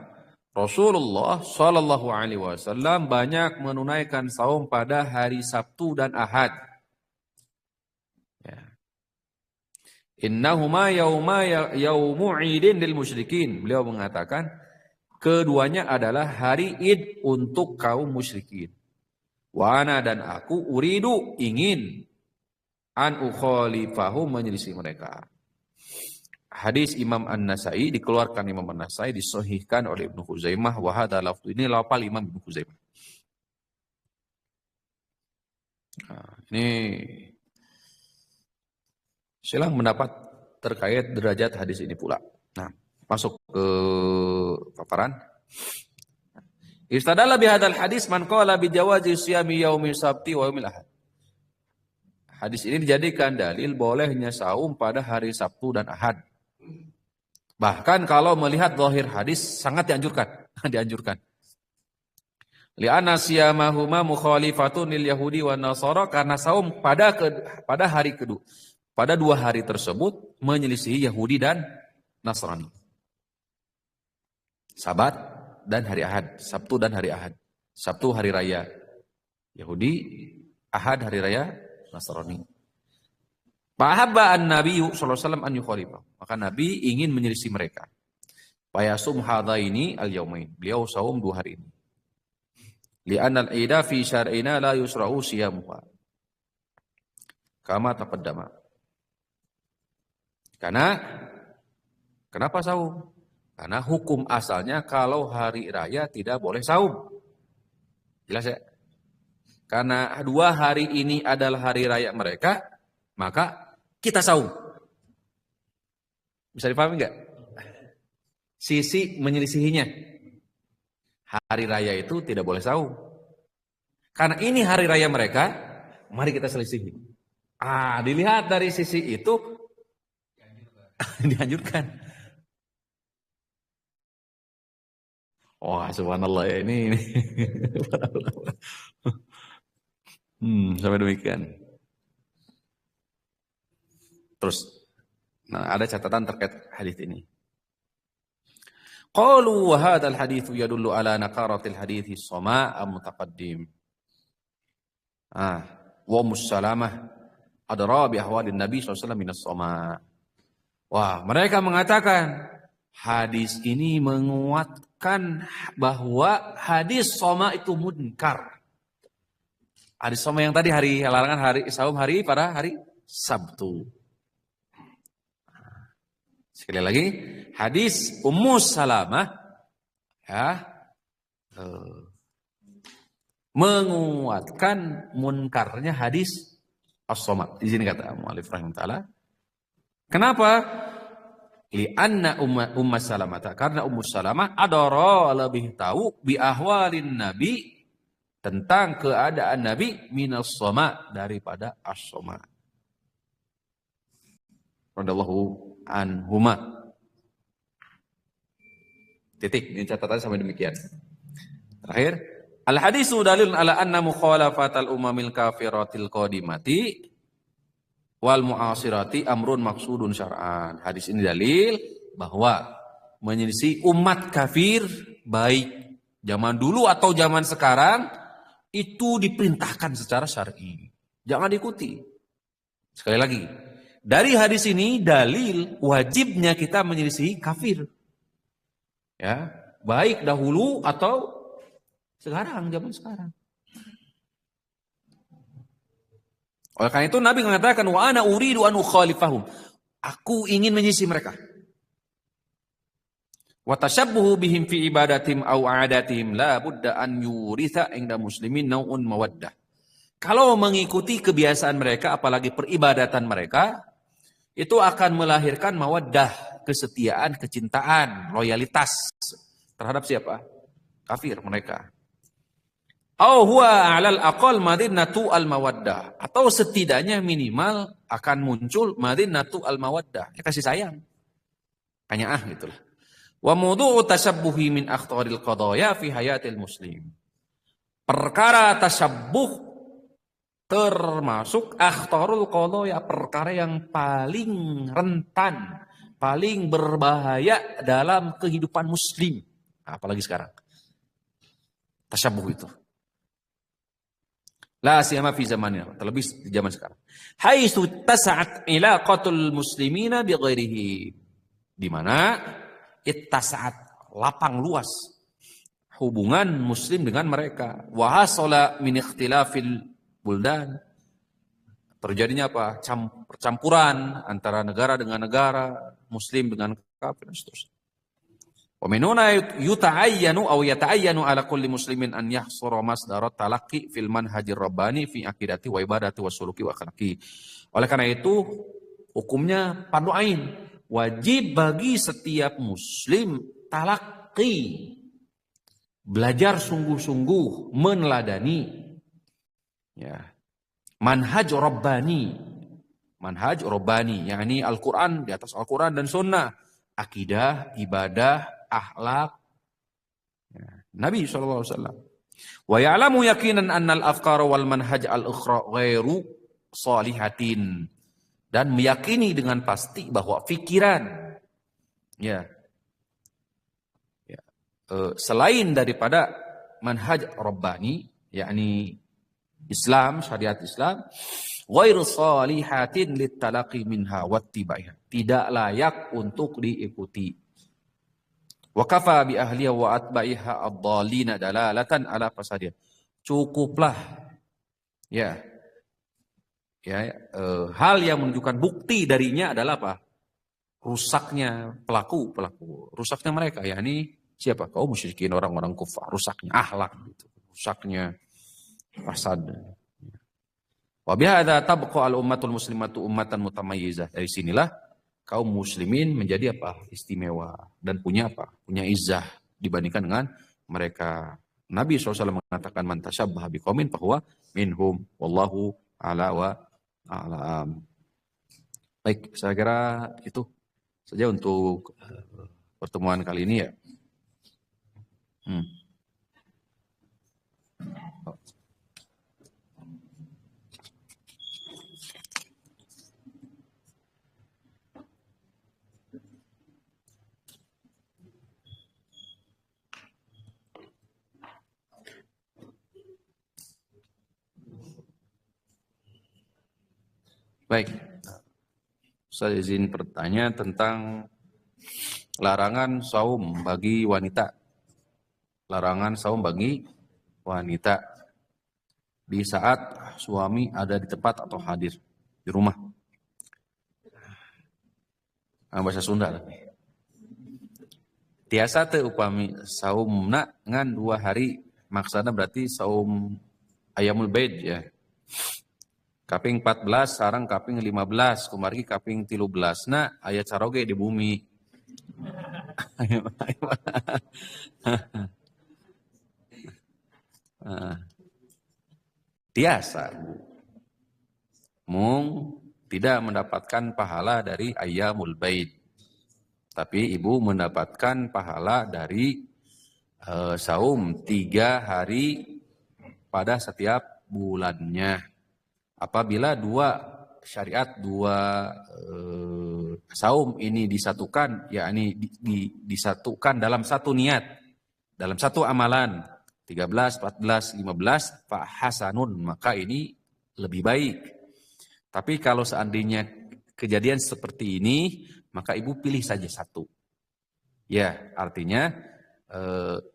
Rasulullah Shallallahu Alaihi Wasallam banyak menunaikan saum pada hari Sabtu dan Ahad. Ya. Innahuma yaumu idin lil musyrikin. Beliau mengatakan keduanya adalah hari id untuk kaum musyrikin. Wa ana dan aku uridu ingin an ukhalifahum menyelisih mereka. Hadis Imam An-Nasai dikeluarkan Imam An-Nasai disahihkan oleh Ibnu Khuzaimah wa hadza lafdhu ini lafal Imam Ibnu Khuzaimah. Nah, ini silang mendapat terkait derajat hadis ini pula. Nah, masuk ke paparan. Istadalla bihadzal hadis man qala bi jawazi siyami yaumil sabti wa yaumil ahad. Hadis ini dijadikan dalil bolehnya saum pada hari Sabtu dan Ahad. Bahkan kalau melihat zahir hadis sangat dianjurkan. Li'anna siyamahuma mukhalifatun lil yahudi wan nasara, karena saum pada hari kedua, pada dua hari tersebut menyelisihi Yahudi dan Nasrani. Sabat dan hari Ahad, Sabtu dan hari Ahad. Sabtu hari raya Yahudi, Ahad hari raya Nasrani. Fahabba an-Nabi sallallahu alaihi wasallam an yukhalifah. Maka Nabi ingin menyelisih mereka. Fayasum hadaini al-yaumain. Beliau saum dua hari ini. Li'anna al-ida fi syar'ina la yusra'u siyamuha. Kama taqaddama. Karena kenapa saum? Karena hukum asalnya kalau hari raya tidak boleh saum. Jelas ya? Karena dua hari ini adalah hari raya mereka, maka kita saum. Bisa dipahami enggak? Sisi menyelisihinya. Hari raya itu tidak boleh saum. Karena ini hari raya mereka, mari kita selisihi. Dilihat dari sisi itu dianjurkan. Wah, subhanallah ya ini. Sampai demikian. Terus, ada catatan terkait hadis ini. Qalu wa hadzal hadits yadullu ala naqaratil hadits as-sama' al-mutaqaddim. Wa Mussalamah adra bi ahwalin Nabi sallallahu alaihi wasallam minas sama'. Wah, mereka mengatakan hadis ini menguatkan bahwa hadis soma itu munkar. Hadis soma yang tadi larangan hari saum pada hari Sabtu. Sekali lagi, hadis Ummu Salamah menguatkan munkarnya hadis as-soma. Di sini kata mu'allif rahimahullah. Kenapa? Li'anna Ummu Salamah, karena Ummu Salamah adara lebih tahu bi ahwalin Nabi, tentang keadaan Nabi minas soma, daripada as-soma. Radallahu anhuma. Titik, ini catatan sampai demikian. Terakhir, al-hadisu dalilun ala anna mukhalafatal umamil kafiratil qadimati wal mu'asirati amrun maksudun syar'an. Hadis ini dalil bahwa menyelisih umat kafir baik zaman dulu atau zaman sekarang itu diperintahkan secara syar'i. Jangan diikuti. Sekali lagi, dari hadis ini dalil wajibnya kita menyelisihi kafir. Ya, baik dahulu atau sekarang, zaman sekarang. Oleh karena itu Nabi mengatakan wa ana uridu an ukhalifahum. Aku ingin menyisih mereka. Wa tashabbuhu bihim fi ibadatim aw aadatihim la budda an yuritha inda muslimin nau'un mawaddah. Kalau mengikuti kebiasaan mereka apalagi peribadatan mereka itu akan melahirkan mawaddah, kesetiaan, kecintaan, loyalitas terhadap siapa? Kafir mereka. Au huwa 'alal aqal madinatu al-mawaddah, atau setidaknya minimal akan muncul madinatu al-mawaddah, ya kasih sayang. Kanya'ah gitulah. Wa mawdu'u tashabbuhi min akhtaril qadaya fi hayatil muslim. Perkara tashabbuh termasuk akhtarul qadaya, perkara yang paling rentan, paling berbahaya dalam kehidupan muslim. Apalagi sekarang. Tashabbuh itu. La siyama fi zamanina, terlebih di zaman sekarang. Haitsu tas'at ilaqatul muslimina bi ghairihi. Di mana ittasa'at, lapang luas hubungan muslim dengan mereka. Wa hasala min ikhtilafil buldan. Terjadinya apa? Percampuran antara negara dengan negara, muslim dengan kafir dan seterusnya. Wa min huna yuta'ayyanu aw yata'ayyanu ala kulli muslimin an yahsura masdarat talaqqi fil manhajir rabbani fi aqidati wa ibadati wa suluki wa akhlaqi. Oleh karena itu hukumnya fardu ain, wajib bagi setiap muslim talaqqi, belajar sungguh-sungguh meneladani ya manhaj rabbani, yakni Al-Qur'an, di atas Al-Qur'an dan sunnah, akidah, ibadah, akhlak ya, Nabi SAW. Wa ya'lamu yaqinan annal afkar wal manhaj al-ukhra ghairu salihatin, dan meyakini dengan pasti bahwa pikiran selain daripada manhaj rabbani, yakni Islam, syariat Islam, ghairu salihatin litalaqi minha wattibaiha, tidak layak untuk diikuti. Wa kafa bi ahliha wa atba'iha ad-dallina dalalatan ala fasadiha. Cukuplah hal yang menunjukkan bukti darinya adalah apa? Rusaknya pelaku, rusaknya mereka, yakni siapa? Kaum musyrikin, orang-orang kufar, rusaknya akhlak gitu, rusaknya fasad. Wa bihadza tabqa al-ummatul muslimatu ummatan mutamayyizah. Dari sinilah kaum muslimin menjadi apa? Istimewa dan punya apa? Punya izzah dibandingkan dengan mereka. Nabi SAW mengatakan man tasyabbaha biqaumin fahuwa minhum wallahu a'la wa a'lam. Baik, saya kira itu saja untuk pertemuan kali ini ya. Baik, saya izin bertanya tentang larangan saum bagi wanita. Larangan saum bagi wanita di saat suami ada di tempat atau hadir di rumah. Bahasa Sunda. Tiasa teu upami saumna ngan 2 hari, maksudnya berarti saum ayamul baid ya. Kaping 14 sarang kaping 15 kumargi kaping 13 na aya caroge di bumi. Tiasa mung tidak mendapatkan pahala dari ayyamul baid, tapi ibu mendapatkan pahala dari saum 3 hari pada setiap bulannya. Apabila 2 syariat, 2 saum ini disatukan, yakni disatukan dalam satu niat, dalam satu amalan, 13, 14, 15, fa hasanun, maka ini lebih baik. Tapi kalau seandainya kejadian seperti ini, maka ibu pilih saja satu. Ya, artinya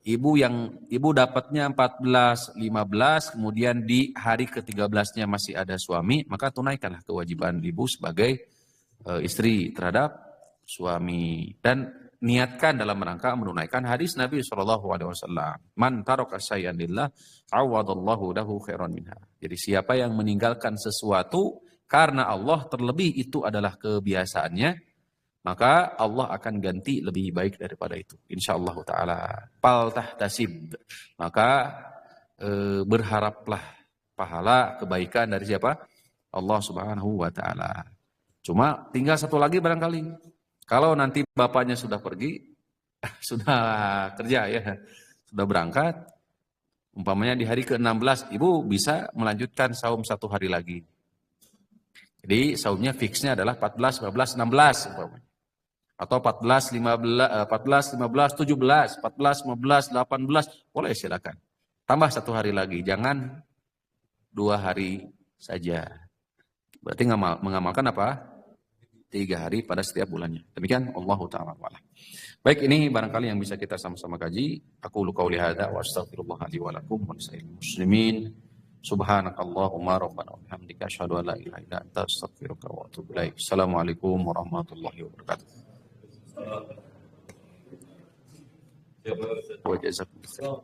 ibu dapatnya 14, 15, kemudian di hari ke-13-nya masih ada suami, maka tunaikanlah kewajiban ibu sebagai istri terhadap suami dan niatkan dalam rangka menunaikan hadis Nabi SAW. Man taraka syai'an lillah awadallahu lahu khairan minha. Jadi siapa yang meninggalkan sesuatu karena Allah, terlebih itu adalah kebiasaannya, maka Allah akan ganti lebih baik daripada itu. Insyaallah taala. Fal tahtasib. Maka berharaplah pahala kebaikan dari siapa? Allah Subhanahu wa taala. Cuma tinggal satu lagi barangkali. Kalau nanti bapaknya sudah pergi, sudah kerja ya, sudah berangkat, umpamanya di hari ke-16, ibu bisa melanjutkan saum satu hari lagi. Jadi saumnya fixnya adalah 14, 15, 16 umpamanya. Atau 14, 15, 17, 14, 15, 18, boleh silakan. Tambah satu hari lagi, jangan 2 hari saja. Berarti mengamalkan apa? 3 hari pada setiap bulannya. Demikian Allah Ta'ala wa'ala. Baik, ini barangkali yang bisa kita sama-sama kaji. Aku qauli hadza wa astaghfirullah li wa lakum wa lisa'il muslimin. Subhanakallahumma rabbana wa bihamdika asyhadu an la ilaha illa anta astaghfiruka wa atubu ilaik. Assalamualaikum warahmatullahi wabarakatuh. Wa jazakumullah.